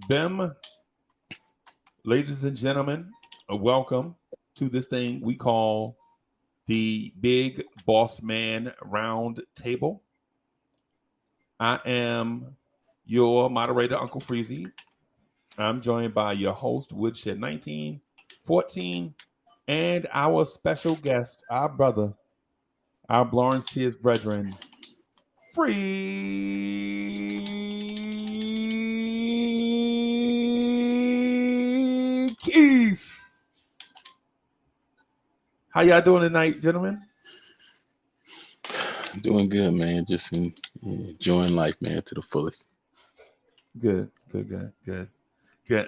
Them, ladies and gentlemen, welcome to this thing we call the Big Boss Man Roundtable. I am your moderator, Uncle Freezy. I'm joined by your host, Woodshed 1914, and our special guest, our brother, our Lawrence Tears brethren, Free Keith. How y'all doing tonight, gentlemen? Doing good, man. Just enjoying life, man, to the fullest. Good.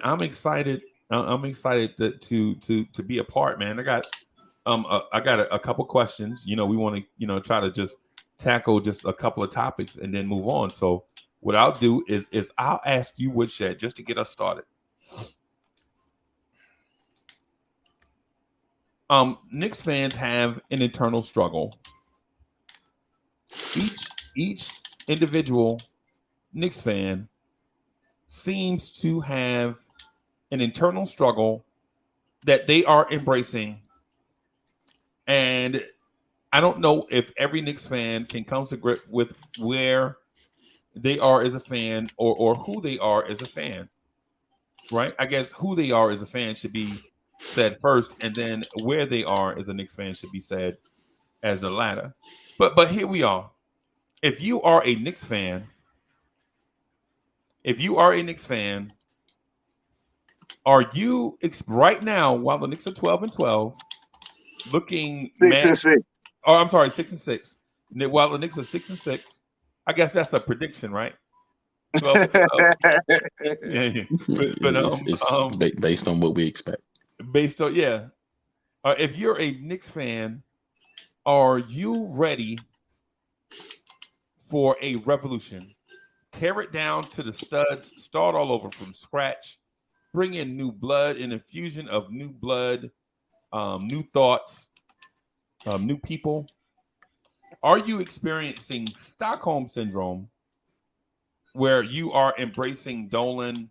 I'm excited. I'm excited to be a part, man. I got a couple questions. We want to try to just tackle just a couple of topics and then move on. So what I'll do is I'll ask you, Woodshed, just to get us started. Knicks fans have an internal struggle. Each individual Knicks fan seems to have an internal struggle that they are embracing. And I don't know if every Knicks fan can come to grip with where they are as a fan or who they are as a fan, right? I guess who they are as a fan should be said first, and then where they are as a Knicks fan should be said as the latter. But here we are. If you are a Knicks fan, are you right now, while the Knicks are 12-12, looking 6-6? Oh, I'm sorry, 6-6. While the Knicks are 6-6, I guess that's a prediction, right? 12-12. Yeah. But it's based on what we expect. Based on if you're a Knicks fan, are you ready for a revolution? Tear it down to the studs, start all over from scratch, bring in new blood, an infusion of new blood, new thoughts, new people. Are you experiencing Stockholm syndrome, where you are embracing Dolan,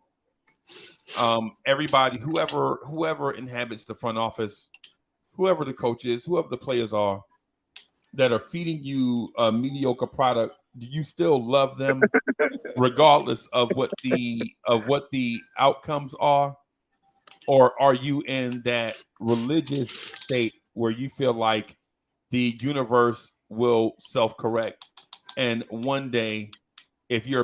everybody, whoever inhabits the front office, whoever the coach is, whoever the players are, that are feeding you a mediocre product? Do you still love them regardless of what the outcomes are? Or are you in that religious state where you feel like the universe will self-correct, and one day, if you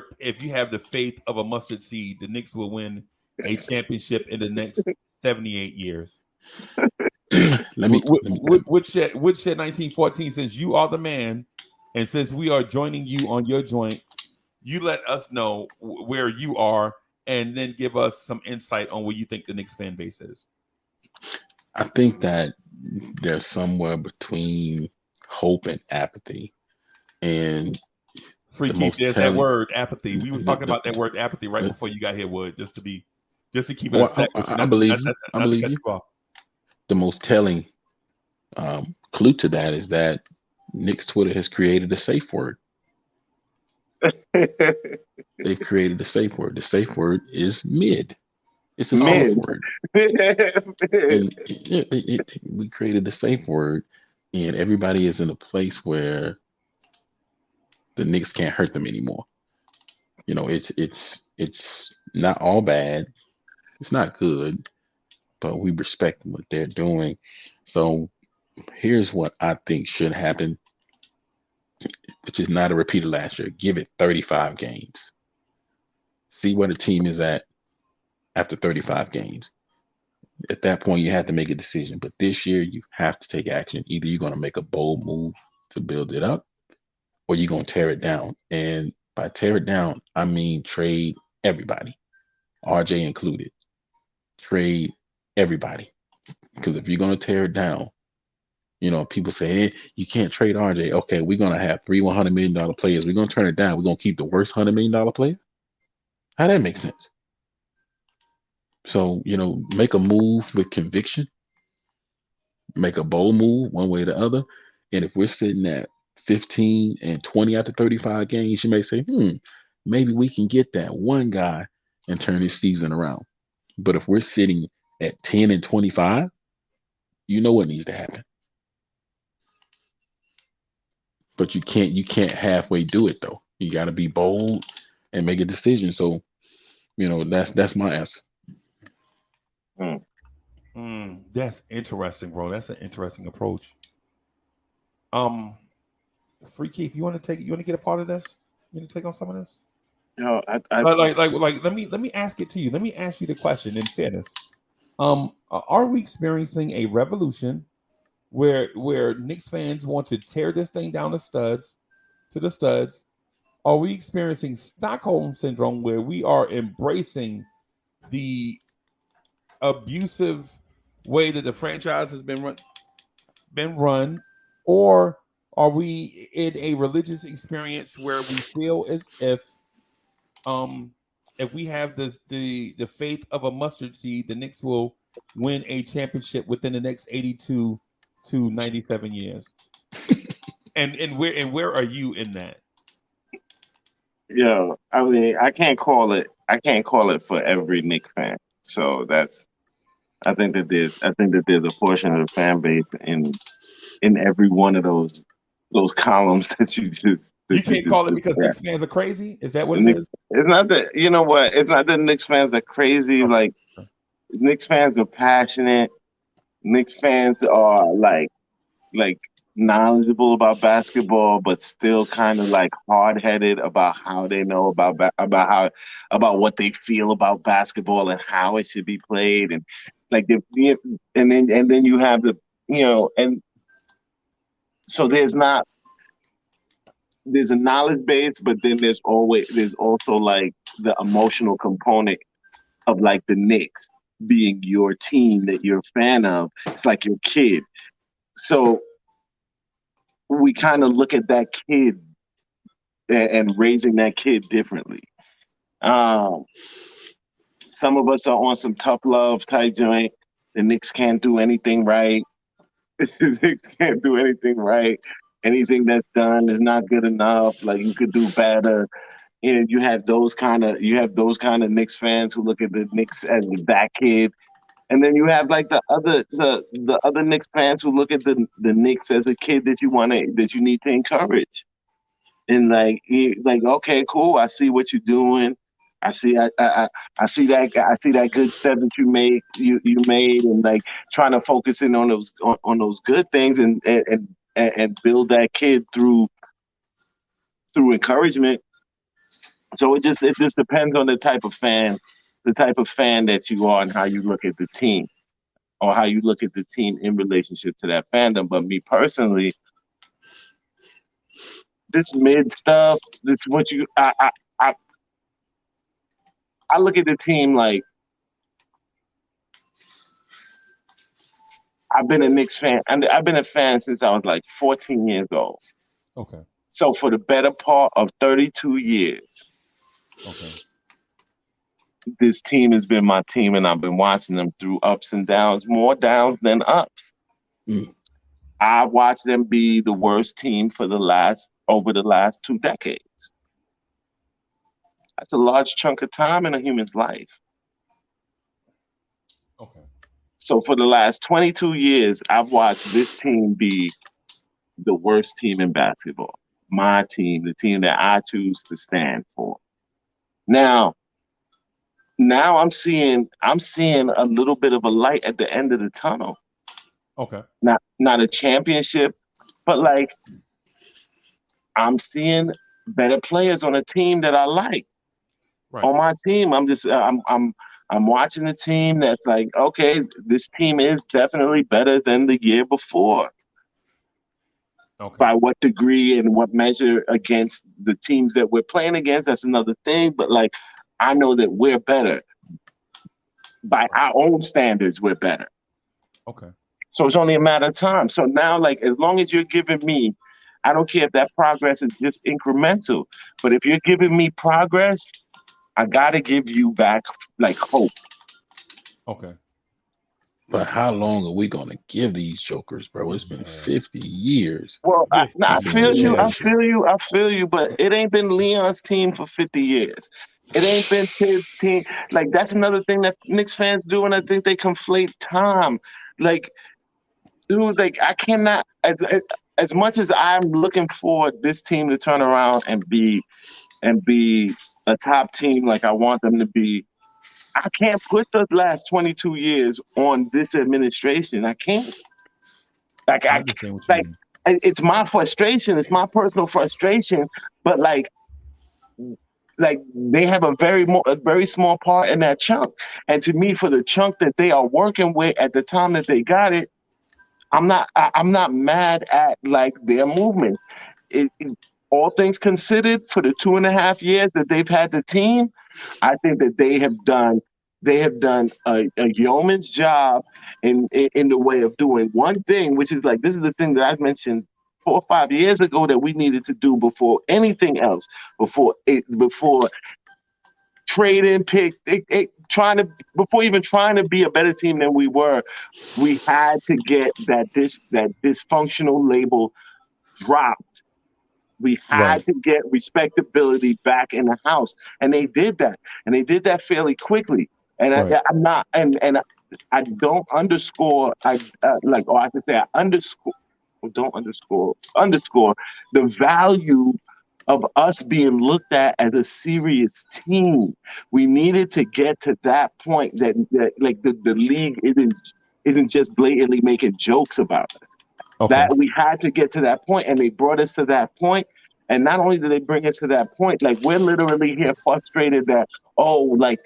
have the faith of a mustard seed, the Knicks will win a championship in the next 78 years? Woodshed 1914 says you are the man, and since we are joining you on your joint, you let us know where you are, and then give us some insight on where you think the Knicks fan base is. I think that they're somewhere between hope and apathy. And that word apathy. We was talking about that word apathy right before you got here, Wood. Just to keep it a step. I believe you. The most telling clue to that is that Knicks Twitter has created a safe word. They've created a safe word. The safe word is mid. It's a safe word. And we created a safe word, and everybody is in a place where the Knicks can't hurt them anymore. It's not all bad. It's not good, but we respect what they're doing. So here's what I think should happen, which is not a repeat of last year. Give it 35 games. See where the team is at after 35 games. At that point, you have to make a decision. But this year, you have to take action. Either you're going to make a bold move to build it up, or you're going to tear it down. And by tear it down, I mean trade everybody, RJ included. Trade everybody. Because if you're going to tear it down, people say, hey, you can't trade RJ. Okay, we're going to have three $100 million players. We're going to turn it down. We're going to keep the worst $100 million player? How that make sense? So, make a move with conviction. Make a bold move one way or the other. And if we're sitting at 15 and 20 after 35 games, you may say, maybe we can get that one guy and turn this season around. But if we're sitting at 10-25, you know what needs to happen. But you can't halfway do it though. You got to be bold and make a decision. So that's my answer. That's interesting, bro. That's an interesting approach. Um, Free Keith, you want to take? You want to get a part of this? You want to take on some of this? I Like. Let me ask it to you. Let me ask you the question. In fairness, are we experiencing a revolution where Knicks fans want to tear this thing down to the studs? Are we experiencing Stockholm syndrome where we are embracing the abusive way that the franchise has been run, or are we in a religious experience where we feel as um if we have the faith of a mustard seed, the Knicks will win a championship within the next 82 to 97 years? And where are you in that? I mean, I can't call it. I can't call it for every Knicks fan. So that's. I think that there's a portion of the fan base in every one of those columns You that you can't just call it because said. Knicks fans are crazy. Is that what The it is? Knicks. It's not that you know what. It's not that Knicks fans are crazy. Okay. Like Knicks fans are passionate. Knicks fans are like knowledgeable about basketball, but still kind of like hard headed about how they know about what they feel about basketball and how it should be played, and like and then you have the and so there's a knowledge base, but then there's also like the emotional component of like the Knicks being your team that you're a fan of. It's like your kid. So we kind of look at that kid and raising that kid differently. Um, some of us are on some tough love type joint. The Knicks can't do anything right. The Knicks can't do anything right. Anything that's done is not good enough. Like you could do better. And you have those kind of Knicks fans who look at the Knicks as that kid. And then you have like the other Knicks fans who look at the Knicks as a kid that you need to encourage. And like okay, cool. I see what you're doing. I see that good step that you made, and like trying to focus in on those good things and build that kid through encouragement. So it just depends on the type of fan that you are and how you look at the team, or how you look at the team in relationship to that fandom. But me personally, this mid stuff, this what you I I look at the team like I've been a Knicks fan, and I've been a fan since I was like 14 years old. Okay. So for the better part of 32 years, Okay. this team has been my team, and I've been watching them through ups and downs, more downs than ups. Mm. I watched them be the worst team over the last 2 decades. That's a large chunk of time in a human's life. Okay. So for the last 22 years, I've watched this team be the worst team in basketball. My team, the team that I choose to stand for. Now, now I'm seeing a little bit of a light at the end of the tunnel. Okay. Not a championship, but like I'm seeing better players on a team that I like. Right. On my team, I'm watching the team that's like, okay, this team is definitely better than the year before. Okay. By what degree and what measure against the teams that we're playing against, that's another thing. But like, I know that we're better by Right. our own standards. We're better. Okay. So it's only a matter of time. So now, like, as long as you're giving me, I don't care if that progress is just incremental, but if you're giving me progress, I gotta give you back like hope. Okay. But how long are we gonna give these jokers, bro? It's been Yeah. 50 years Well, of I being 50 feel you, I years. championship. feel you, I feel you, but it ain't been Leon's team for 50 years. It ain't been Tibbs' team. Like that's another thing that Knicks fans do, and I think they conflate time. Like, dude, like I cannot as much as I'm looking for this team to turn around and be a top team like I want them to be. I can't put the last 22 years on this administration. I can't. Like I I understand what you like mean. it's my frustration. It's my personal frustration. But like they have a very small part in that chunk. And to me, for the chunk that they are working with at the time that they got it, I'm not mad at like their movements. All things considered, for the 2.5 years that they've had the team, I think that they have done a yeoman's job in the way of doing one thing, which is like this is the thing that I mentioned 4 or 5 years ago that we needed to do before anything else, before trading pick, trying to before even trying to be a better team than we were. We had to get that dysfunctional label dropped. We had Right, to get respectability back in the house, and they did that, and they did that fairly quickly. And right, I'm not, and I don't underscore, like, or I should say, I underscore, don't underscore the value of us being looked at as a serious team. We needed to get to that point that like the league isn't just blatantly making jokes about us. okay, That we had to get to that point, and they brought us to that point. And not only did they bring us to that point, like we're literally here frustrated that like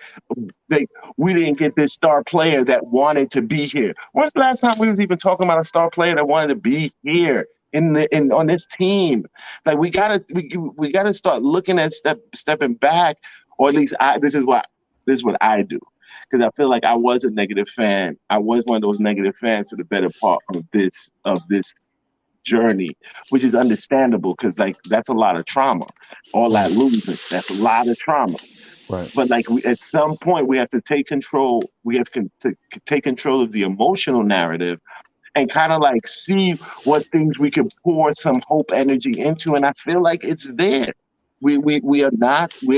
they we didn't get this star player that wanted to be here. When's the last time we was even talking about a star player that wanted to be here in on this team? Like we gotta start looking at stepping back, or at least this is what I do. Because I feel like I was a negative fan. I was one of those negative fans for the better part of this journey, which is understandable because like that's a lot of trauma. All that right, losing, that's a lot of trauma. right, But like at some point, we have to take control. We have to take control of the emotional narrative and kind of like see what things we can pour some hope energy into. And I feel like it's there. We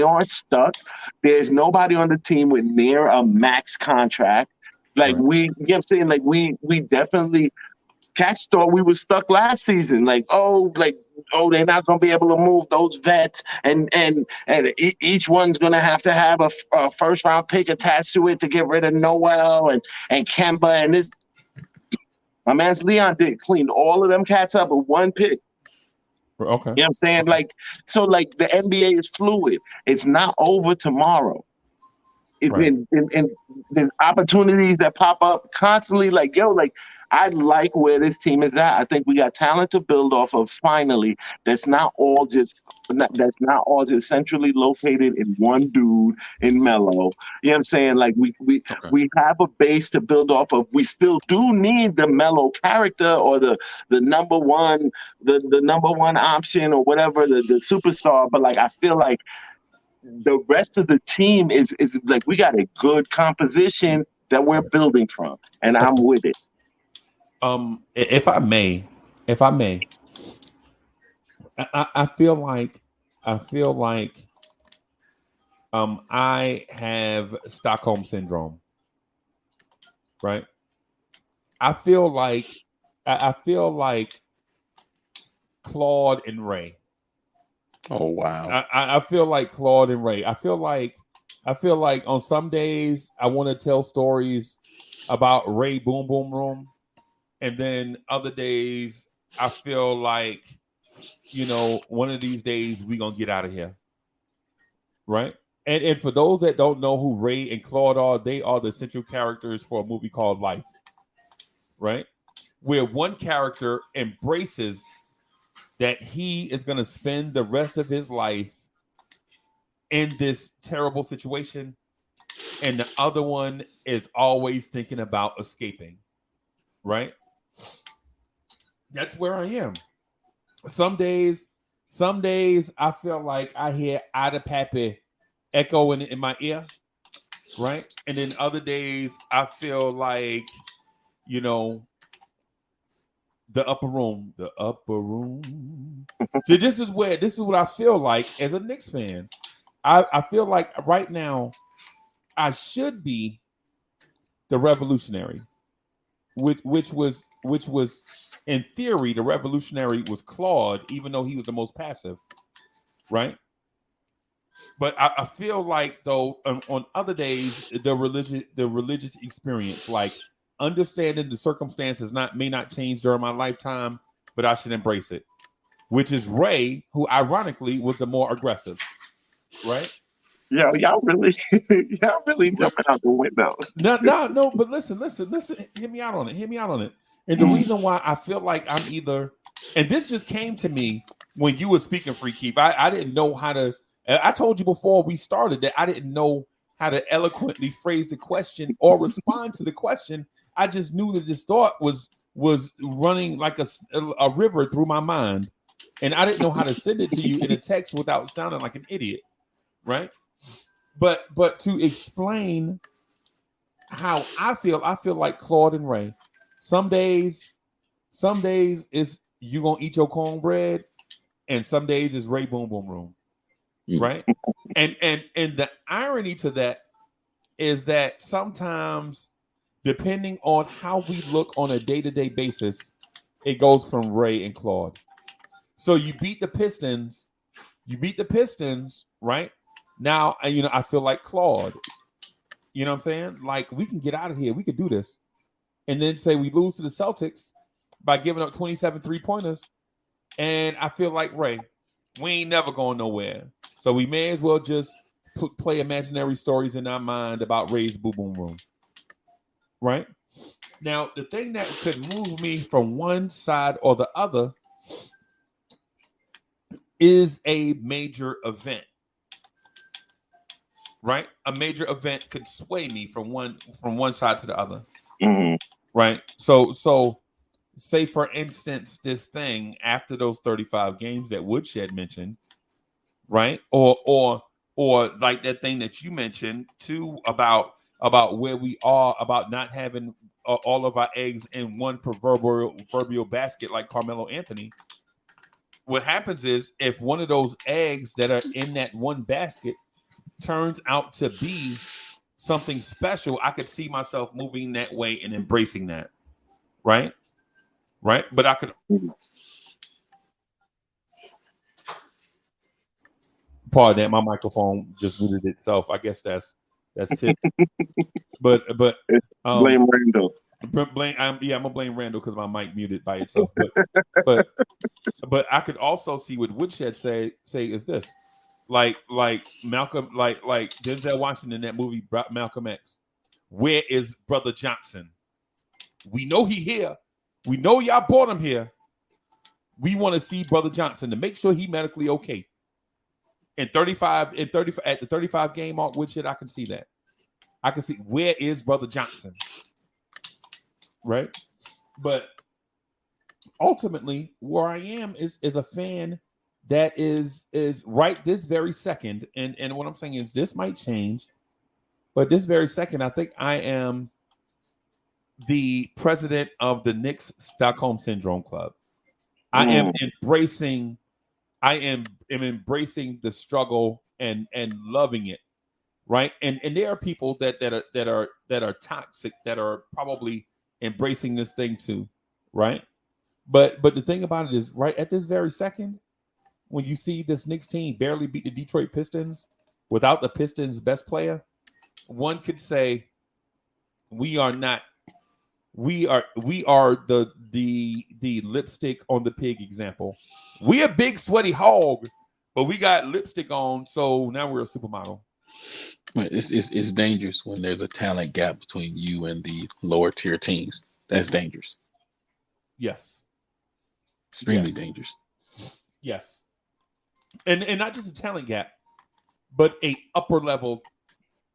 aren't stuck. There's nobody on the team with near a max contract. Like right. you know what I'm saying? Like we definitely Cats thought we were stuck last season. They're not going to be able to move those vets, and each one's going to have a first round pick attached to it to get rid of Noel and Kemba and this. My man's Leon did clean all of them cats up with one pick. Okay, You know what I'm saying? okay, Like so, like the NBA is fluid. It's not over tomorrow. right. And there's opportunities that pop up constantly. Like yo, like I like where this team is at. I think we got talent to build off of. Finally, that's not all just centrally located in one dude in Mello. You know what I'm saying? Like Okay. we have a base to build off of. We still do need the Mello character or the number one the number one option or whatever the superstar. But like I feel like the rest of the team is like we got a good composition that we're building from, and I'm Okay. with it. If I may, if I may, I feel like I feel like I have Stockholm syndrome, right? I feel like I feel like Claude and Ray. Oh wow. I feel like Claude and Ray. I feel like on some days I want to tell stories about Ray Boom Boom Room, and then other days I feel like one of these days we gonna get out of here, right? And for those that don't know who Ray and Claude are, they are the central characters for a movie called Life, right? Where one character embraces that he is going to spend the rest of his life in this terrible situation, and the other one is always thinking about escaping, right? That's where I am. Some days, some days I feel like I hear Ada Pappy echoing in my ear, right? And then other days I feel like, you know, the upper room. So this is what I feel like as a Knicks fan. I feel like right now I should be the revolutionary, which was in theory the revolutionary was Claude, even though he was the most passive, right? But I feel like though on other days the religious experience, like understanding the circumstances may not change during my lifetime, but I should embrace it. Which is Ray, who ironically was the more aggressive, right? Yo, y'all really jumping out the window. No. But listen. Hear me out on it. And the reason why I feel like I'm either, and this just came to me when you were speaking, Free Keith. I didn't know how to. I told you before we started that I didn't know how to eloquently phrase the question or respond to the question. I just knew that this thought was running like a river through my mind, and I didn't know how to send it to you in a text without sounding like an idiot, right? But to explain how I feel like Claude and Ray. Some days is you gonna eat your cornbread, and some days is Ray Boom Boom Room, right? and the irony to that is that sometimes, depending on how we look on a day-to-day basis, it goes from Ray and Claude. So you beat the Pistons, right? Now, I feel like Claude. You know what I'm saying? Like, we can get out of here. We could do this. And then say we lose to the Celtics by giving up 27 3-pointers. And I feel like, Ray, we ain't never going nowhere. So we may as well just play imaginary stories in our mind about Ray's Boom Boom Room. Right? Now, the thing that could move me from one side or the other is a major event. Right, a major event could sway me from one side to the other. Mm-hmm. Right, so say for instance this thing after those 35 games that Woodshed mentioned, right, or like that thing that you mentioned too about where we are, about not having all of our eggs in one proverbial basket like Carmelo Anthony. What happens is if one of those eggs that are in that one basket turns out to be something special, I could see myself moving that way and embracing that. Right? But I could pardon that, my microphone just muted itself. I guess that's tip. but Blame Randall. I'm gonna blame Randall because my mic muted by itself. But I could also see what Woodshed say is this. Like Malcolm, like Denzel Washington in that movie Malcolm X. Where is Brother Johnson? We know he here. We know y'all brought him here. We want to see Brother Johnson to make sure he medically okay. At the 35 game mark, Woodshed, I can see that. I can see where is Brother Johnson, right? But ultimately, where I am is a fan that is right this very second, and what I'm saying is this might change, but this very second, I think I am the president of the Knicks Stockholm Syndrome Club. I am embracing the struggle and loving it, right? And there are people that are toxic that are probably embracing this thing too, right? But the thing about it is, right at this very second, when you see this Knicks team barely beat the Detroit Pistons without the Pistons' best player, one could say we are the lipstick on the pig example. We a big sweaty hog, but we got lipstick on, so now we're a supermodel. It's dangerous when there's a talent gap between you and the lower tier teams. That's dangerous. Yes. Extremely dangerous. Yes. And not just a talent gap, but a upper level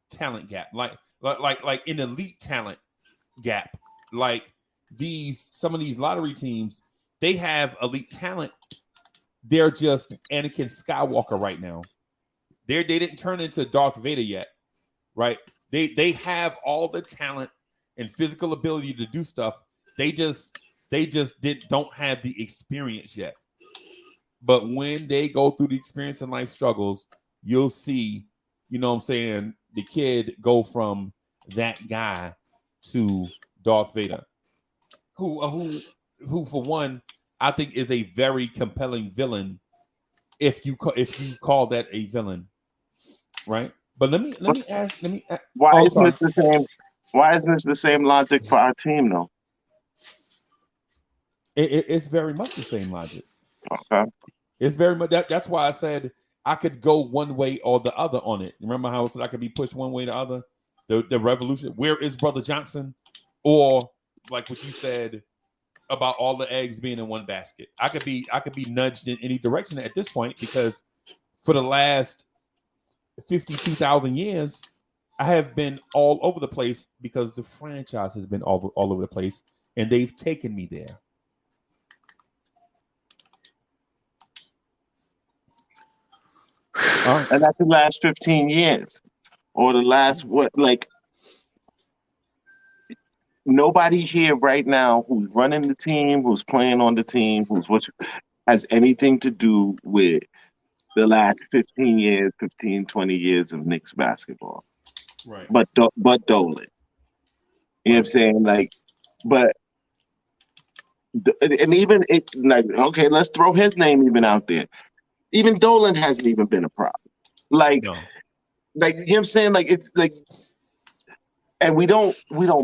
talent gap. Like an elite talent gap. Like some of these lottery teams, they have elite talent. They're just Anakin Skywalker right now. They didn't turn into Darth Vader yet, right? They have all the talent and physical ability to do stuff. They just don't have the experience yet. But when they go through the experience and life struggles, you'll see, you know what I'm saying, the kid go from that guy to Darth Vader, who for one, I think is a very compelling villain if you call that a villain, right? But let me ask. Why Oh, I'm isn't sorry. it the same? Why isn't it the same logic for our team though? It's very much the same logic. Okay. It's very much that's why I said I could go one way or the other on it. Remember how I said I could be pushed one way or the other? The revolution. Where is Brother Johnson? Or like what you said about all the eggs being in one basket. I could be nudged in any direction at this point because for the last 52,000 years, I have been all over the place because the franchise has been all over the place and they've taken me there. All right. And that's the last 15 years. Or the last nobody here right now who's running the team, who's playing on the team, has anything to do with the last 15 years, 15, 20 years of Knicks basketball. Right. But Dolan. You know what I'm saying? Like, but and even it like okay, let's throw his name even out there. Even Dolan hasn't even been a problem. Like, No. you know what I'm saying? Like it's like, and we don't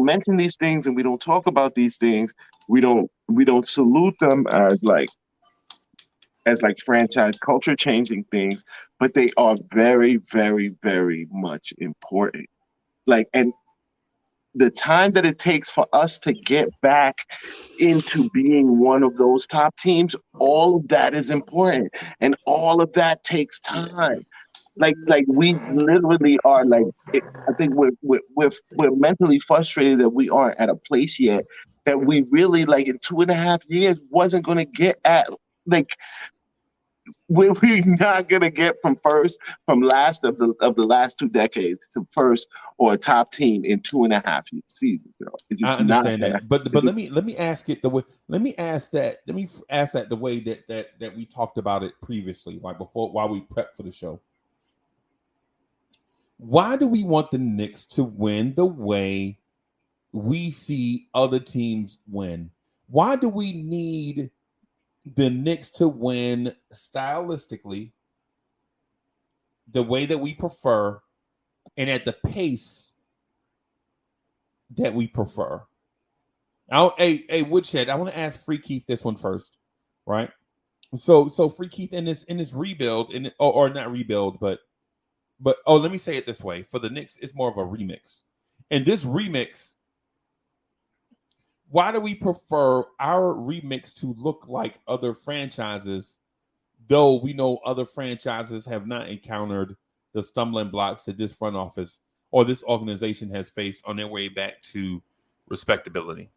mention these things and we don't talk about these things. We don't salute them as franchise culture changing things, but they are very, very, very much important. Like, and the time that it takes for us to get back into being one of those top teams, all of that is important, and all of that takes time. Like we literally are like, I think we're mentally frustrated that we aren't at a place yet that we really like in 2.5 years wasn't going to get at like we're not gonna get from last of the last 2 decades to first or a top team in 2.5 seasons. It's I just not understand gonna. that, but It's let just, me ask it the way. Let me ask that the way that we talked about it previously, like before while we prep for the show. Why do we want the Knicks to win the way we see other teams win? Why do we need the Knicks to win stylistically the way that we prefer and at the pace that we prefer? Hey, Woodshed, I want to ask Free Keith this one first, right? So Free Keith in this rebuild, or not rebuild, but let me say it this way: for the Knicks, it's more of a remix. And this remix, why do we prefer our remix to look like other franchises? Though we know other franchises have not encountered the stumbling blocks that this front office or this organization has faced on their way back to respectability.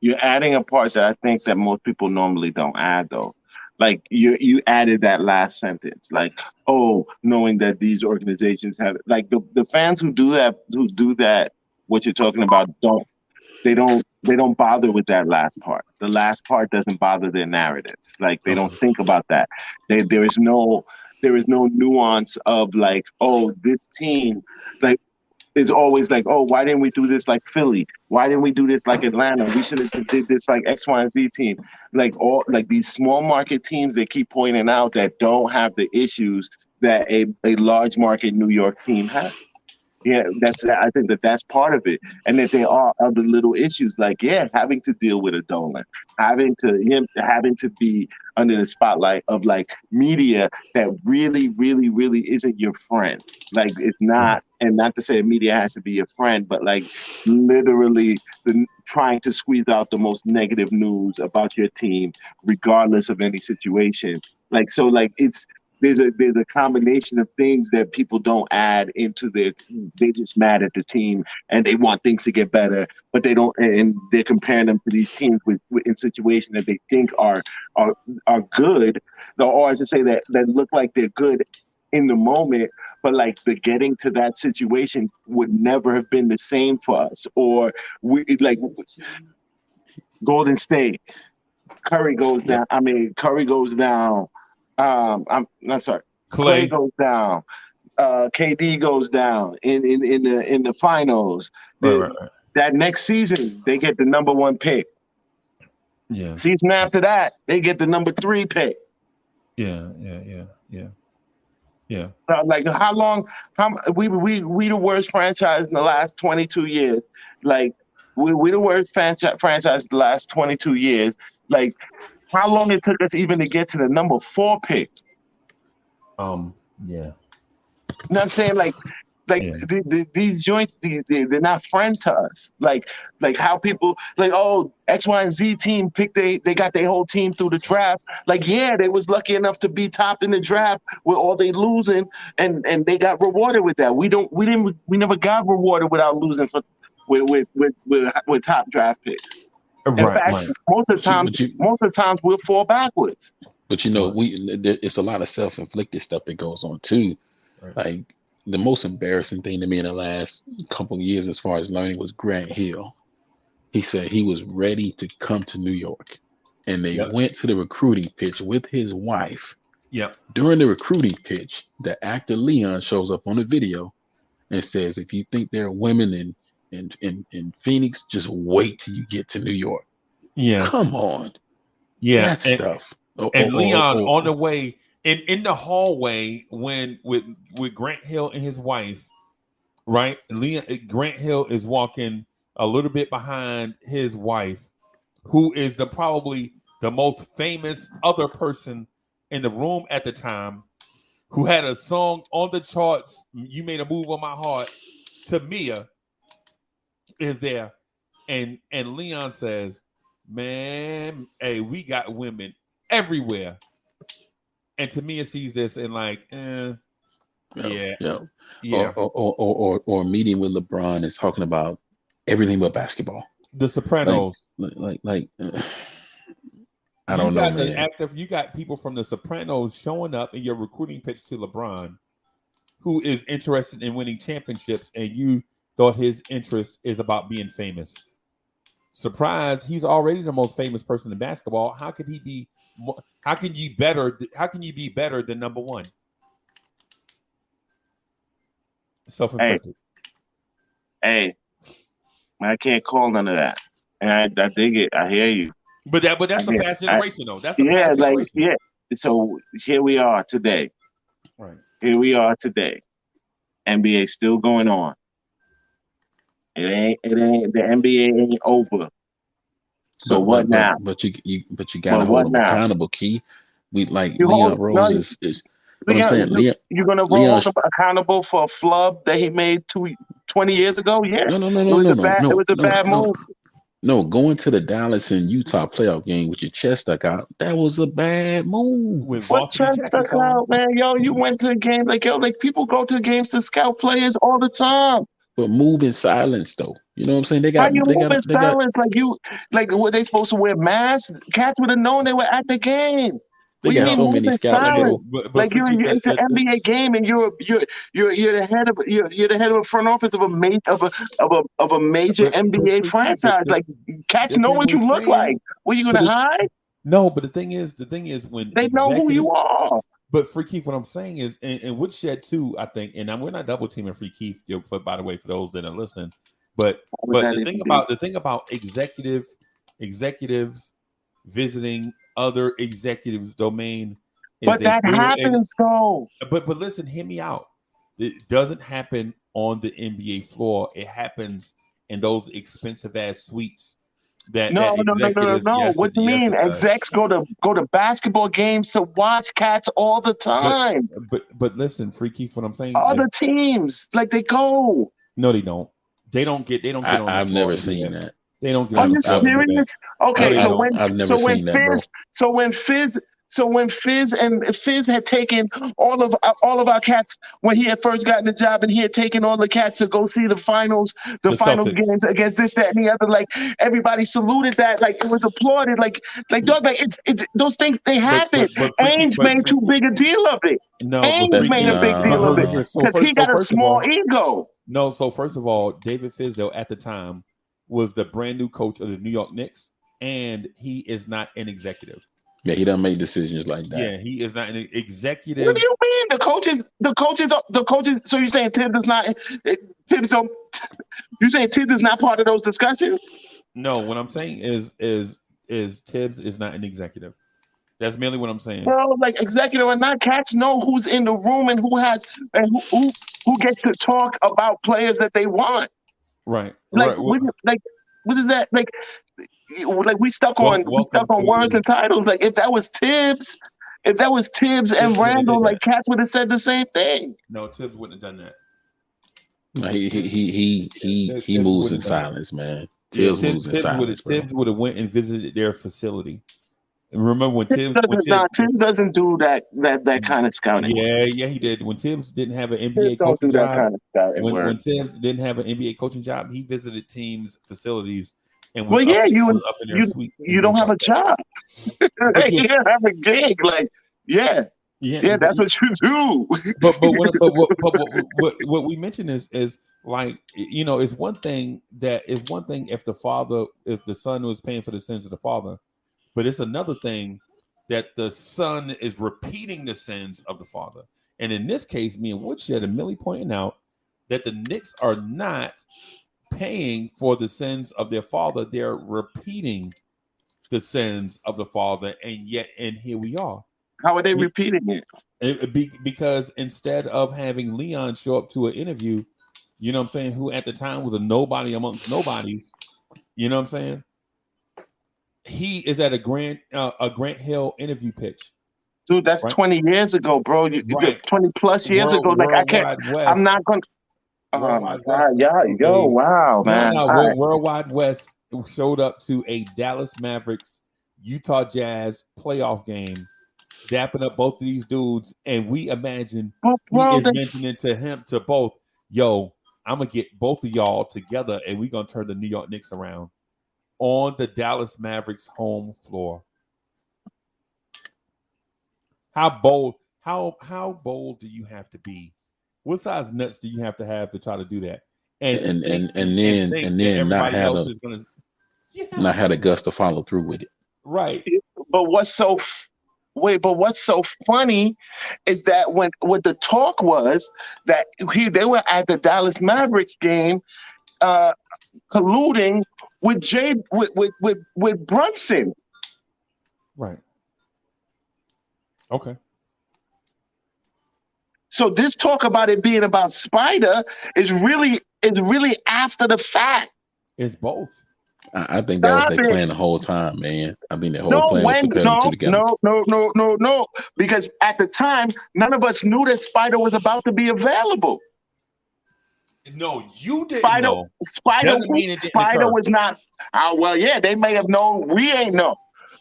you're adding a part that I think that most people normally don't add though. Like you added that last sentence, like, oh, knowing that these organizations have like the fans who do that, what you're talking about they don't bother with that last part. The last part doesn't bother their narratives. Like they don't think about that. There is no nuance of like, oh, this team, like it's always like, oh, why didn't we do this like Philly? Why didn't we do this like Atlanta? We should have did this like X, Y, and Z team. Like all like these small market teams they keep pointing out that don't have the issues that a large market New York team has. Yeah, I think that's part of it, and that there are other little issues like having to deal with a Dolan, having to be under the spotlight of like media that really, really, really isn't your friend. Like it's not, and not to say media has to be your friend, but like literally trying to squeeze out the most negative news about your team, regardless of any situation. Like so, like there's a combination of things that people don't add into their team. They just mad at the team and they want things to get better, but they don't, and they're comparing them to these teams in situations that they think are good, or I should say that look like they're good in the moment, but like the getting to that situation would never have been the same for us. Or we like Golden State, Curry goes Yep. down. I mean, Curry goes down. I'm not sorry. Clay Clay. goes down. KD goes down in the finals. Right. That next season, they get the number 1 pick. Yeah. Season after that, they get the number 3 pick. Yeah. Like how long? How we the worst franchise in the last 22 years. Like we the worst franchise the last 22 years. Like how long it took us even to get to the number 4 pick? Yeah. You know what I'm saying? Like Yeah. these joints, they're not friend to us. Like how people like, oh, X, Y, and Z team picked they got their whole team through the draft. Like, yeah, they was lucky enough to be top in the draft with all they losing, and they got rewarded with that. We never got rewarded without losing with top draft picks. In fact, most of the times we'll fall backwards. But you know, it's a lot of self-inflicted stuff that goes on too. Right. Like the most embarrassing thing to me in the last couple of years, as far as learning, was Grant Hill. He said he was ready to come to New York, and they went to the recruiting pitch with his wife. Yep. During the recruiting pitch, the actor Leon shows up on the video and says, "If you think there are women in Phoenix, just wait till you get to New York." Yeah. Come on. Yeah. That stuff. And Leon on the way in the hallway when with Grant Hill and his wife, right? Grant Hill is walking a little bit behind his wife, who is probably the most famous other person in the room at the time, who had a song on the charts, "You Made a Move on My Heart," to Mia, is there. And Leon says, "Man, hey, we got women everywhere." And Tamia sees this and like, yeah. Or meeting with LeBron and talking about everything but basketball. The Sopranos. I don't know, man. You got people from The Sopranos showing up in your recruiting pitch to LeBron, who is interested in winning championships, and you thought his interest is about being famous. Surprise! He's already the most famous person in basketball. How could he be? How can you be better than number 1? Self-inflicted. Hey, I can't call none of that, and I dig it. I hear you. But that's a past generation, though. That's a past generation. Yeah. So here we are today. Right. Here we are today. NBA still going on. It ain't. The NBA ain't over. So what now? But you gotta hold them accountable, Key. We like Leon Rose is what I'm saying. You're gonna hold him accountable for a flub that he made 20 years ago? Yeah. No. It was a bad move. No, going to the Dallas and Utah playoff game with your chest stuck out, that was a bad move. What chest stuck out, man? Yo, you went to the game like people go to the games to scout players all the time. But move in silence, though. You know what I'm saying? How you move in silence? Like were they supposed to wear masks? Cats would have known they were at the game. They got so many scouts. Like you're into NBA game and you're the head of a front office of a major NBA franchise. Like cats know what you look like. What are you gonna hide? No, but the thing is when they know who you are. But Free Keith, what I'm saying is, and Woodshed too, I think, and we're not double teaming Free Keith, by the way, for those that are listening. But the thing about executives visiting other executives' domain is but that happens though. But listen, hear me out. It doesn't happen on the NBA floor. It happens in those expensive ass suites. No. Yes, what do you mean? Execs go to basketball games to watch cats all the time. But listen, Free Keith, what I'm saying. Other teams, like they go. No, they don't. They don't get on. I've never seen that. They don't get on. Are you serious? Okay, so when Fizz had taken all of our cats when he had first gotten the job, and he had taken all the cats to go see the finals games against this, that, and the other. Like everybody saluted that, like it was applauded, like dog, like it's those things they happen. Ainge made too big a deal of it. No, Ainge made a big deal of it because he got a small ego. No, so first of all, David Fizdale at the time was the brand new coach of the New York Knicks, and he is not an executive. Yeah, he doesn't make decisions like that. Yeah, he is not an executive. What do you mean? The coaches. So you're saying Tibbs is not? Tibbs don't. You saying Tibbs is not part of those discussions? No, what I'm saying is Tibbs is not an executive. That's merely what I'm saying. Bro, like executive or not, cats know who's in the room and who has and who gets to talk about players that they want. Right. Like, Right. what is that? Like we stuck on words and titles. Like if that was Tibbs and Randall, like cats would have said the same thing. No, Tibbs wouldn't have done that. No, he moves in silence, man. Tibbs moves in silence, bro. Tibbs would have went and visited their facility. And remember when Tibbs doesn't do that kind of scouting. Yeah, he did. When Tibbs didn't have an NBA coaching job, kind of when Tibbs didn't have an NBA coaching job, he visited teams' facilities and was up in their suite. You don't have a job. You don't have a gig. Like, yeah, that's what you do. But what we mentioned is like, you know, it's one thing if the son was paying for the sins of the father, but it's another thing that the son is repeating the sins of the father. And in this case, me and Woodshed and Millie pointing out that the Knicks are not paying for the sins of their father; they're repeating the sins of the father, and here we are. How are they repeating it? Because instead of having Leon show up to an interview, you know what I'm saying, who at the time was a nobody amongst nobodies, you know what I'm saying? He is at a Grant Hill interview pitch. Dude, that's 20 years ago, bro. 20 plus years ago. Like I can't. I'm not going to. Oh my God! Yeah, yo, wow, man. Worldwide West showed up to a Dallas Mavericks Utah Jazz playoff game, dapping up both of these dudes, and we imagine he is mentioning to both, yo, I'm gonna get both of y'all together, and we're gonna turn the New York Knicks around on the Dallas Mavericks home floor. How bold do you have to be? What size nuts do you have to try to do that? And then not have the guts to follow through with it. Right. But what's so funny is that when the talk was that they were at the Dallas Mavericks game, colluding with Brunson. Right. Okay. So this talk about it being about Spider is really after the fact. It's both. I think that was their plan the whole time, man. I think the whole plan was to pair them two together. No. Because at the time, none of us knew that Spider was about to be available. No, you didn't know. Spider was not. Well, yeah, they may have known. We ain't know.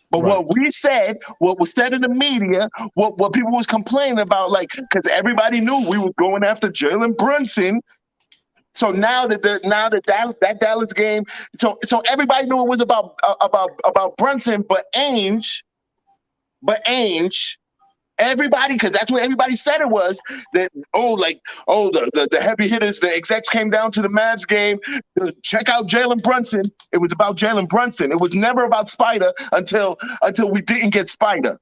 But what we said, what was said in the media, what people was complaining about, like, because everybody knew we were going after Jalen Brunson. So now that that Dallas game, so everybody knew it was about Brunson, but Ainge, everybody, because that's what everybody said it was, that the heavy hitters, the execs came down to the Mavs game to check out Jalen Brunson. It was about Jalen Brunson. It was never about Spider until we didn't get Spider.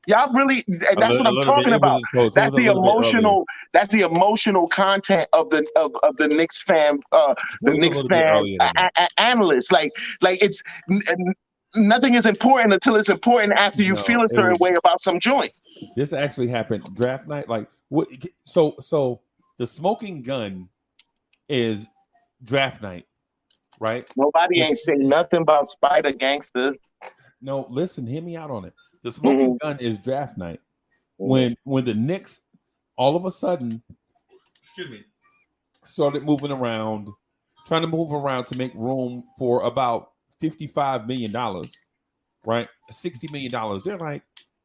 Y'all really, that's what I'm talking about. That's the emotional. That's the emotional content of the Knicks fan, analyst. Like it's nothing is important until it's important after you feel a certain way about some joint. This actually happened draft night. Like what? So the smoking gun is draft night, right? Nobody ain't saying nothing about Spider Gangster. No, listen, hear me out on it. The smoking gun is draft night. When the Knicks all of a sudden, started moving around, trying to move around to make room for about $55 million, right? $60 million. They're like,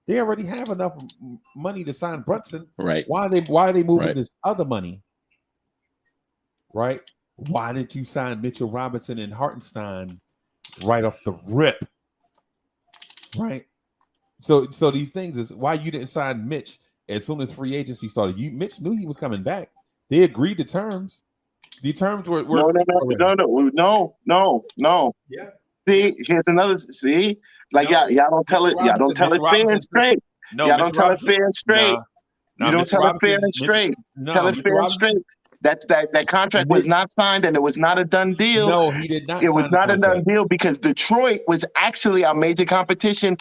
they already have enough money to sign Brunson. Right. Why are they moving this other money? Right? Why didn't you sign Mitchell Robinson and Hartenstein right off the rip? Right. So these things is why you didn't sign Mitch as soon as free agency started. Mitch knew he was coming back. They agreed to terms. The terms were no. Yeah. See, here's another. See, like No, y'all don't tell it. Y'all don't tell Mr. it fair Robinson and straight. no, Y'all Mr. don't tell it Robinson. fair and straight. Nah, You don't Mr. tell it fair Robinson. and straight. Tell it Mr. fair and Robinson. straight. That contract was not signed and it was not a done deal. No, he did not It was sign the not a done contract. deal because Detroit was actually our major competition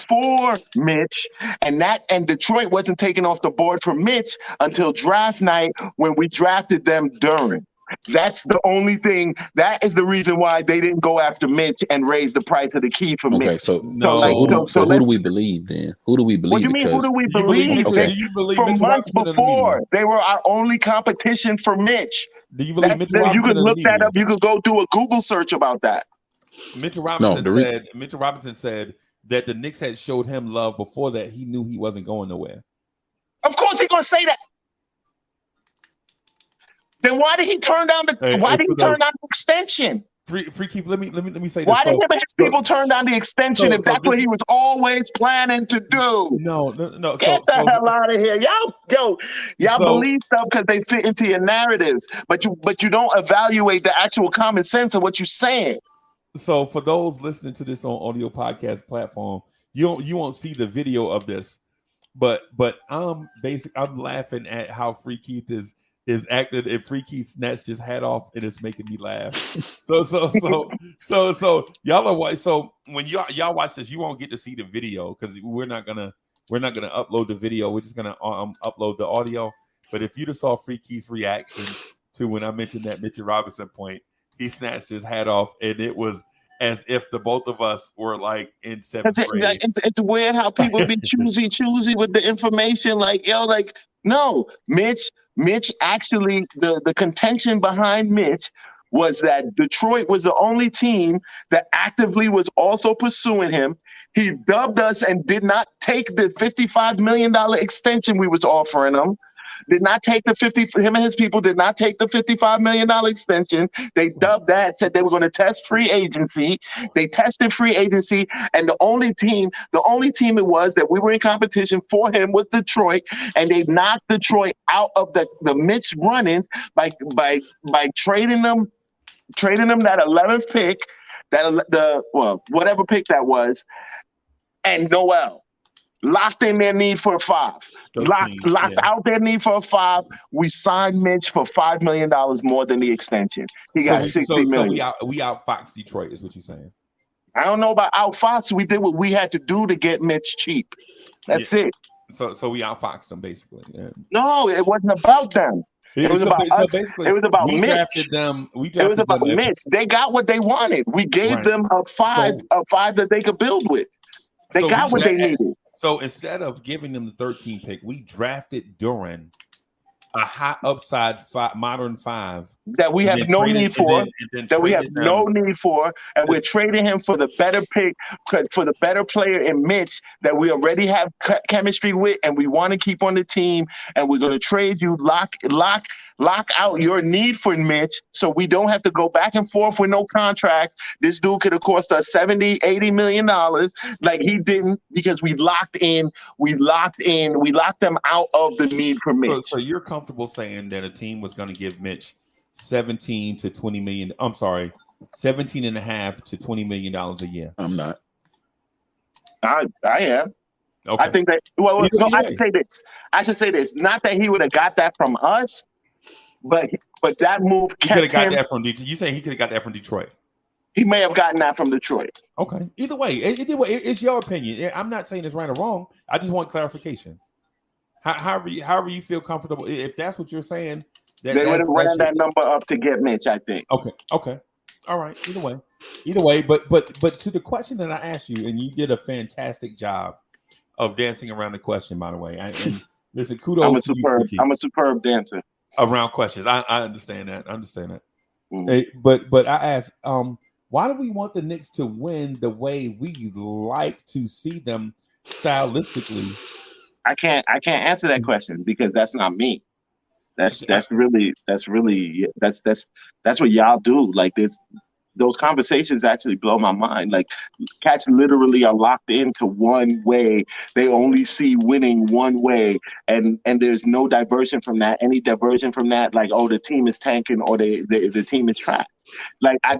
for Mitch, and Detroit wasn't taken off the board for Mitch until draft night when we drafted them during. That's the only thing. That is the reason why they didn't go after Mitch and raise the price of the key for Okay, Mitch. No. so who do let's. we believe then? Who do we What do believe? you mean? Who do Because we Do you believe believe? Mitchell? okay, Do you believe For Mitchell months Robinson or the media? before, they were our only competition for Mitch. Do you believe Mitchell You Robinson can or the look that media? up. You could go do a Google search about that. Mitchell no, Robinson said that the Knicks had showed him love before that. He knew he wasn't going nowhere. Of course, he's gonna say that. Then why did he turn down the? Why did he turn down the extension? Free Keith, let me say this. Why did him and his people turn down the extension if that's what he was always planning to do? No. Get the hell out of here, y'all believe stuff because they fit into your narratives, but you don't evaluate the actual common sense of what you're saying. So for those listening to this on audio podcast platform, you won't see the video of this, but I'm laughing at how Free Keith is acting, and Free Keith snatched his hat off, and it's making me laugh. So y'all are so when y'all watch this, you won't get to see the video because we're not gonna upload the video. We're just gonna upload the audio. But if you just saw Free Keith's reaction to when I mentioned that Mitchell Robinson point, he snatched his hat off, and it was as if the both of us were like in seventh grade. It's weird how people be choosy with the information. No, Mitch actually, the contention behind Mitch was that Detroit was the only team that actively was also pursuing him. He dubbed us and did not take the $55 million extension we was offering him. Did not take him and his people did not take the $55 million extension. They dubbed that, said they were going to test free agency. They tested free agency, and the only team it was that we were in competition for him was Detroit, and they knocked Detroit out of the Mitch run-ins by trading them that 11th pick, whatever pick that was, and Noel. Locked in their need for a 5. Locked out their need for a 5. We signed Mitch for $5 million more than the extension. He got $60 million. So we outfoxed Detroit, is what you're saying. I don't know about outfox. We did what we had to do to get Mitch cheap. That's it. So we outfoxed them basically. Yeah. No, it wasn't about them. It was about us. It was about Mitch. Drafted them. It was about Mitch. They got what they wanted. We gave them a 5 that they could build with. They got what they needed. So instead of giving them the 13 pick, we drafted Duran, a high upside modern 5 that we have no need for. And we're trading him for the better pick, for the better player in Mitch that we already have chemistry with, and we want to keep on the team. And we're going to trade you, lock out your need for Mitch, so we don't have to go back and forth with no contracts. This dude could have cost us $70-80 million, like he didn't, because we locked them out of the need for Mitch. So you're comfortable saying that a team was going to give Mitch 17 to 20 million. I'm sorry, 17 and a half to $20 million a year. I'm not. I am. Okay. I think that. I should say this. Not that he would have got that from us, but that move. He could have got that from Detroit. You say he could have got that from Detroit? He may have gotten that from Detroit. Okay. Either way, it's your opinion. I'm not saying it's right or wrong. I just want clarification. However you feel comfortable. If that's what you're saying. They would have ran that number up to get Mitch, I think. Okay. All right. Either way, but to the question that I asked you, and you did a fantastic job of dancing around the question, by the way. And listen, kudos I'm a superb dancer around questions. I understand that. Mm-hmm. But I asked, why do we want the Knicks to win the way we like to see them stylistically? I can't answer that question because that's not me. That's what y'all do. Like those conversations actually blow my mind. Like cats literally are locked into one way. They only see winning one way, and there's no diversion from that. Any diversion from that, like, oh, the team is tanking or the team is trash. Like I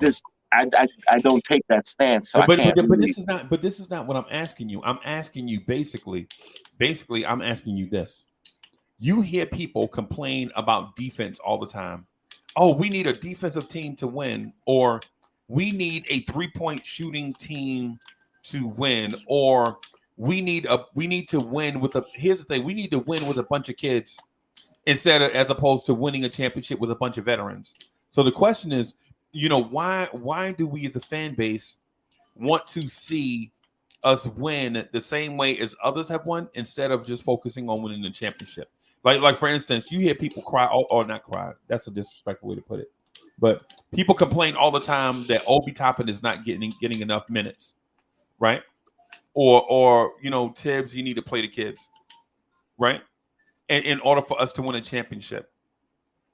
I don't take that stance, so I can't. But Really, this is not what I'm asking you. I'm asking you basically, I'm asking you this. You hear people complain about defense all the time. Oh, we need a defensive team to win, or we need a 3-point shooting team to win, or we need to win with a. Here's the thing: we need to win with a bunch of kids as opposed to winning a championship with a bunch of veterans. So the question is, why do we as a fan base want to see us win the same way as others have won instead of just focusing on winning the championship? Like for instance, you hear people cry, or not cry. That's a disrespectful way to put it. But people complain all the time that Obi Toppin is not getting enough minutes, right? Or Tibbs, you need to play the kids, right? And in order for us to win a championship.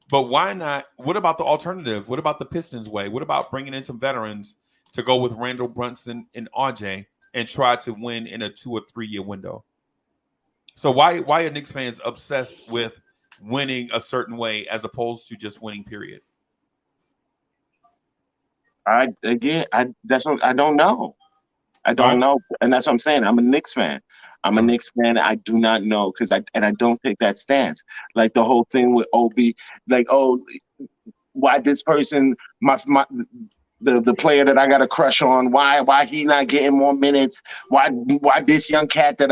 But why not? What about the alternative? What about the Pistons way? What about bringing in some veterans to go with Randall Brunson and RJ and try to win in a 2 or 3 year window? So why are Knicks fans obsessed with winning a certain way as opposed to just winning, period? That's what I don't know. I don't know, and that's what I'm saying. I'm a Knicks fan. Knicks fan. I do not know because I don't take that stance. Like the whole thing with Obi, like, oh, why this person, the player that I got a crush on, why he not getting more minutes? Why this young cat that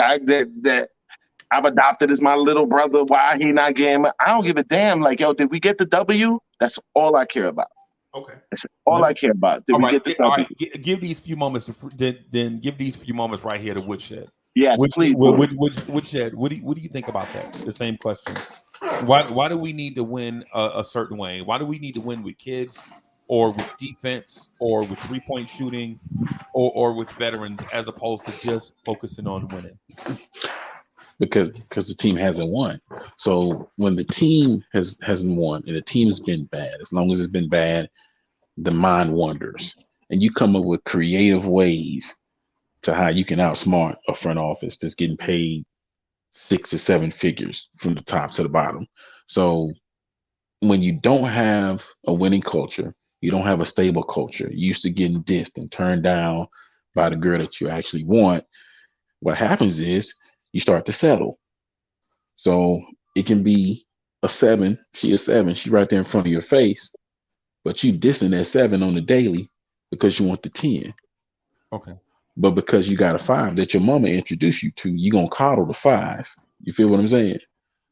I've adopted as my little brother, why he not getting? I don't give a damn. Like, yo, did we get the W? That's all I care about. Okay, that's all I care about. Did we get the W? All right, give these few moments then give these few moments right here to Woodshed. Yes, please. Woodshed, what do you think about that? The same question. Why do we need to win a certain way? Why do we need to win with kids, or with defense, or with 3-point shooting, or with veterans, as opposed to just focusing on winning? Because the team hasn't won. So when the team hasn't won and the team's been bad, as long as it's been bad, the mind wanders, and you come up with creative ways to how you can outsmart a front office that's getting paid 6 or 7 figures from the top to the bottom. So when you don't have a winning culture, you don't have a stable culture, you're used to getting dissed and turned down by the girl that you actually want, what happens is you start to settle. So it can be a 7, she right there in front of your face, but you dissing that 7 on the daily because you want the 10. Okay. But because you got a 5 that your mama introduced you to, you gonna coddle the 5. You feel what I'm saying?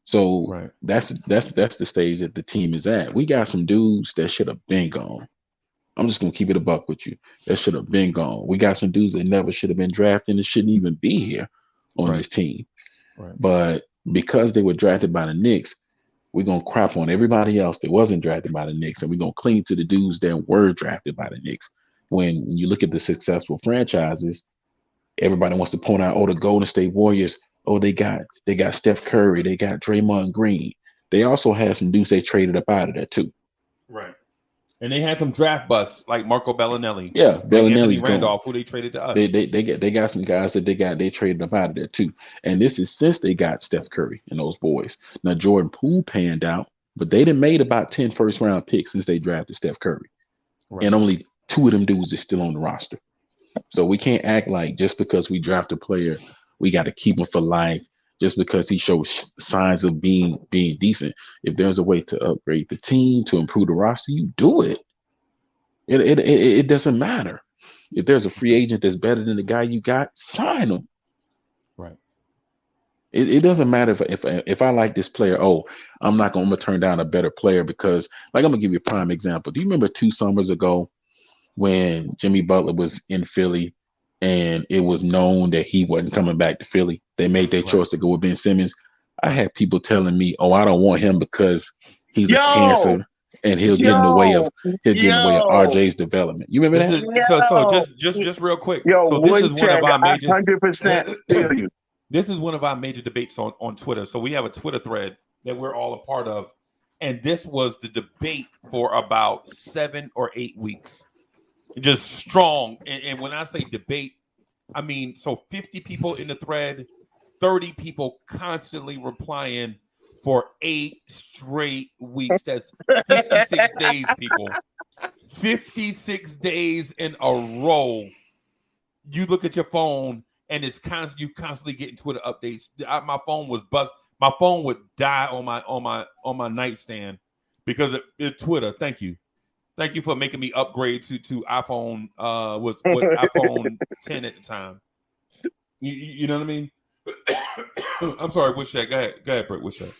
So that's the stage that the team is at. We got some dudes that should have been gone. I'm just gonna keep it a buck with you. That should have been gone. We got some dudes that never should have been drafted and shouldn't even be here on this team. Right. But because they were drafted by the Knicks, we're gonna crap on everybody else that wasn't drafted by the Knicks, and we're gonna cling to the dudes that were drafted by the Knicks. When you look at the successful franchises, everybody wants to point out, oh, the Golden State Warriors, oh, they got Steph Curry, they got Draymond Green. They also had some dudes they traded up out of there too. Right. And they had some draft busts like Marco Bellinelli. Yeah, Bellinelli's Anthony Randolph, who they traded to us. They got some guys that they traded up out of there too. And this is since they got Steph Curry and those boys. Now Jordan Poole panned out, but they done made about 10 first-round picks since they drafted Steph Curry. Right. And only 2 of them dudes are still on the roster. So we can't act like just because we draft a player, we got to keep him for life just because he shows signs of being decent. If there's a way to upgrade the team, to improve the roster, you do it. It doesn't matter. If there's a free agent that's better than the guy you got, sign him. Right. It doesn't matter if I like this player. Oh, I'm gonna turn down a better player because, like, I'm gonna give you a prime example. Do you remember 2 summers ago when Jimmy Butler was in Philly and it was known that he wasn't coming back to Philly? They made their choice to go with Ben Simmons. I had people telling me, "Oh, I don't want him because he's a cancer and he'll get in the way of RJ's development." You remember that? So just real quick. So this is one of our major 100%. This is one of our major debates on Twitter. So we have a Twitter thread that we're all a part of, and this was the debate for about 7 or 8 weeks. Just strong. And when I say debate, I mean, so 50 people in the thread, 30 people constantly replying for 8 straight weeks. That's 56 days, people. 56 days in a row, you look at your phone and you constantly getting Twitter updates. My phone was bust. My phone would die on my nightstand because of Twitter. Thank you for making me upgrade to iPhone. Was what iPhone 10 at the time. You know what I mean? I'm sorry, Woodshed. Go ahead, Brett. Woodshed.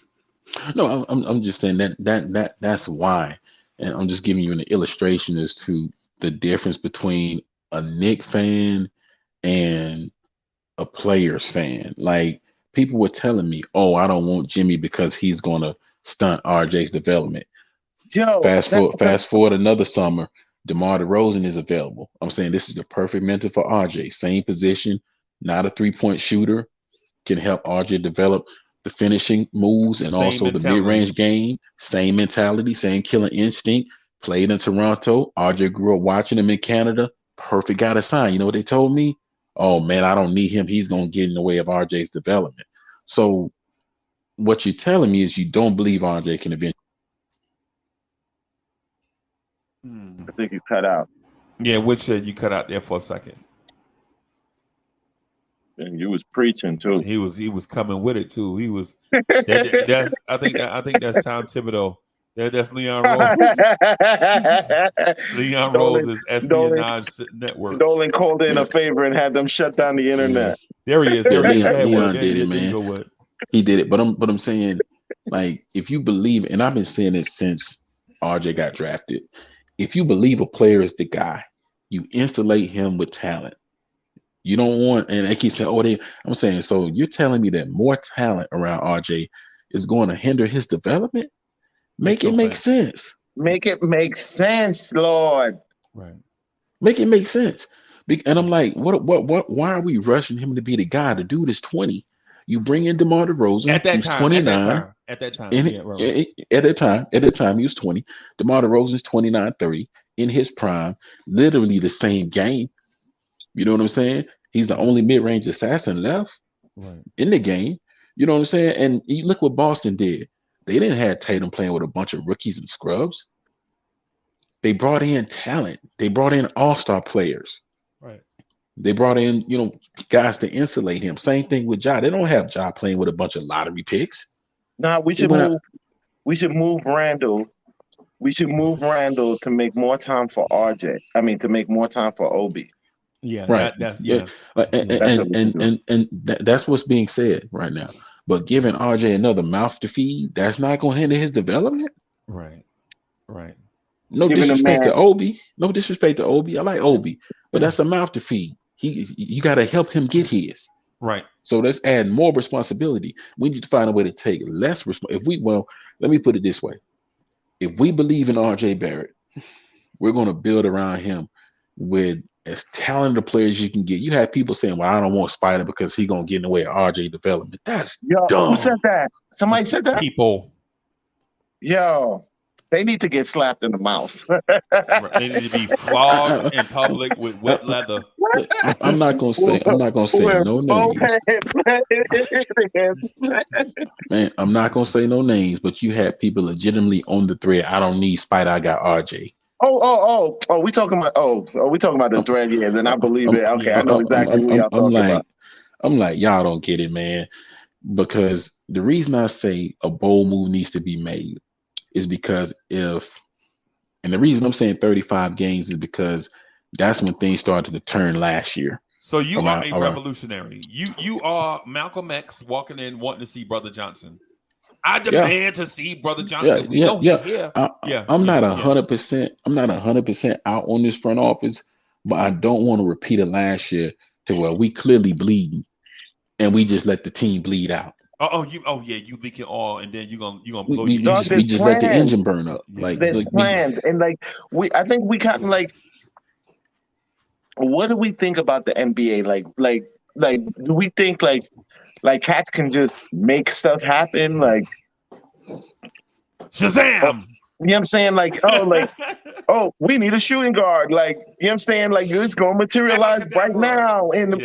No, I'm just saying that's why, and I'm just giving you an illustration as to the difference between a Knicks fan and a Players fan. Like people were telling me, "Oh, I don't want Jimmy because he's going to stunt RJ's development." Fast forward another summer, DeMar DeRozan is available. I'm saying this is the perfect mentor for RJ. Same position, not a 3-point shooter, can help RJ develop the finishing moves and Same also the mentality. mid-range game. Same mentality, same killing instinct. Played in Toronto. RJ grew up watching him in Canada. Perfect guy to sign. You know what they told me? Oh man, I don't need him. He's gonna get in the way of RJ's development. So what you're telling me is you don't believe RJ can eventually. I think you cut out. Yeah, Woodshed, you cut out there for a second. And you was preaching too. He was coming with it too. He was. I think that's Tom Thibodeau. That's Leon Rose. Leon Rose's espionage network. Dolan called in a favor and had them shut down the internet. There he is. Yeah, There he is. Leon did it, There man. you go with. He did it, but I'm saying, like, if you believe, and I've been saying it since RJ got drafted, if you believe a player is the guy, you insulate him with talent. You don't want, and they keep saying, "Oh, I'm saying." So you're telling me that more talent around RJ is going to hinder his development? Make it make sense. Make it make sense, Lord. Right. Make it make sense. And I'm like, what? Why are we rushing him to be the guy? The dude is 20. You bring in DeMar DeRozan, who's 29. At that time, At that time, he was 20. DeMar DeRozan's 29, 30 in his prime, literally the same game. You know what I'm saying? He's the only mid-range assassin left in the game. You know what I'm saying? And you look what Boston did. They didn't have Tatum playing with a bunch of rookies and scrubs. They brought in talent. They brought in all-star players. Right. They brought in, guys to insulate him. Same thing with Ja. They don't have Ja playing with a bunch of lottery picks. Nah, we should move Randall. We should move Randall to make more time for RJ. I mean, to make more time for Obi. Yeah, right. And that's what's being said right now. But giving RJ another mouth to feed, that's not going to hinder his development. Right. No disrespect to Obi. No disrespect to Obi. I like Obi, but that's a mouth to feed. You got to help him get his. Right. So let's add more responsibility. We need to find a way to take less responsibility. Let me put it this way. If we believe in RJ Barrett, we're going to build around him with as talented players you can get. You have people saying, "Well, I don't want Spider because he's going to get in the way of RJ development." That's dumb. Who said that? Somebody said that? People. Yo, they need to get slapped in the mouth. They need to be flogged in public with wet leather. I'm not gonna say no names. Man, I'm not gonna say no names, but you had people legitimately on the thread. I don't need Spider, I got RJ. We talking about the thread, yeah, then I believe it. Okay, I know exactly who y'all talking about. I'm like, y'all don't get it, man. Because the reason I say a bold move needs to be made is because and the reason I'm saying 35 games is because that's when things started to turn last year. So you are a revolutionary. You are Malcolm X walking in wanting to see Brother Johnson. I demand to see Brother Johnson. I'm not 100%. I'm not 100% out on this front office, but I don't want to repeat it last year to where we clearly bleeding and we just let the team bleed out. You leak it all, and then you gonna blow. We just let the engine burn up. Yeah. There's plans, and I think we kind of what do we think about the NBA? Like, do we think like cats can just make stuff happen? Like, Shazam! You know what I'm saying? We need a shooting guard. Like, you know what I'm saying? Like, it's gonna materialize right now. And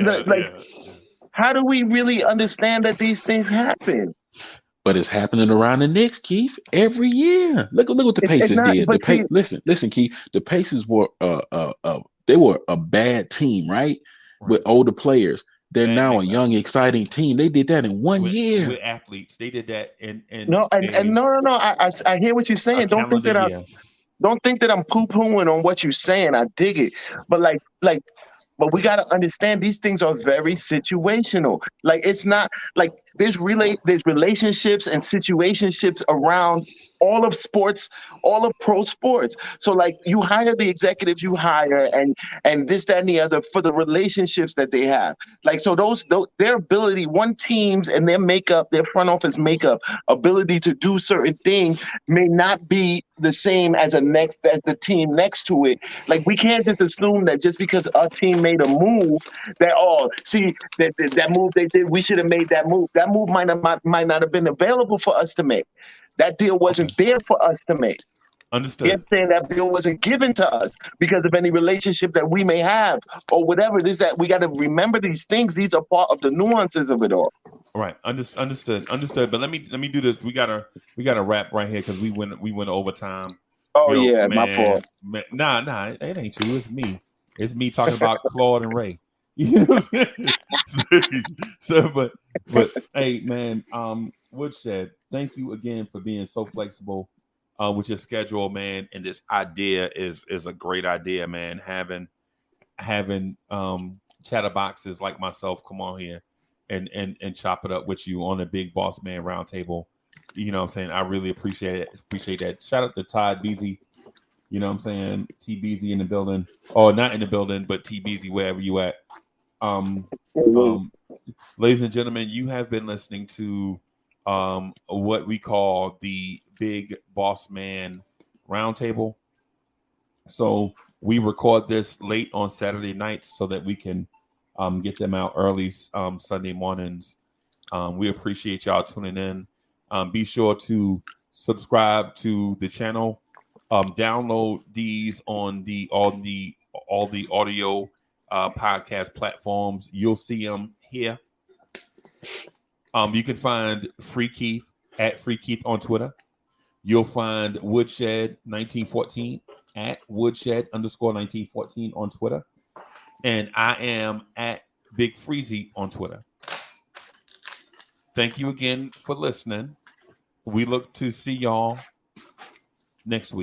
how do we really understand that these things happen? But it's happening around the Knicks, Keith, every year. Look what the It's Pacers not. did. But see, Listen, Keith. The Pacers were they were a bad team, right? With Right. older players. They're Bad now a makeup young, exciting team. They did that in one with year. athletes. They did that in no, and no. I hear what you're a saying. calendar year. Don't think that I'm poo pooing on what you're saying. I dig it, but but we got to understand these things are very situational. Like it's not like there's relationships and situationships around all of sports, all of pro sports. So like you hire the executives you hire and this, that, and the other for the relationships that they have. Like so those their ability, one teams and their makeup, their front office makeup, ability to do certain things may not be the same as the team next to it. Like we can't just assume that just because our team made a move that see that move they did, we should have made that move. That move might not have been available for us to make. That deal Okay. wasn't there for us to make. You're Understood. saying that deal wasn't given to us because of any relationship that we may have or whatever it is that we got to remember these things. These are part of the nuances of it all. All right. Understood. But let me do this. We gotta wrap right here because we went overtime. Oh Yo, yeah, my man, fault. nah, it ain't true. It's me. It's me talking about Claude and Ray. You know what I'm saying? So, but hey, man, Woodshed, thank you again for being so flexible with your schedule, man. And this idea is a great idea, man. Having chatterboxes like myself come on here and chop it up with you on the big Boss Man Roundtable. You know what I'm saying? I really appreciate it. Appreciate that. Shout out to Todd Beasy. You know what I'm saying? T Beasy in the building. Or not in the building, but T Beasy wherever you at. Ladies and gentlemen, you have been listening to what we call the Big Boss Man Roundtable. So we record this late on Saturday nights so that we can get them out early Sunday mornings. We appreciate y'all tuning in. Be sure to subscribe to the channel. Download these on all the audio podcast platforms. You'll see them here. You can find Free Keith at Free Keith on Twitter. You'll find Woodshed 1914 at Woodshed _1914 on Twitter. And I am at Big Freezy on Twitter. Thank you again for listening. We look to see y'all next week.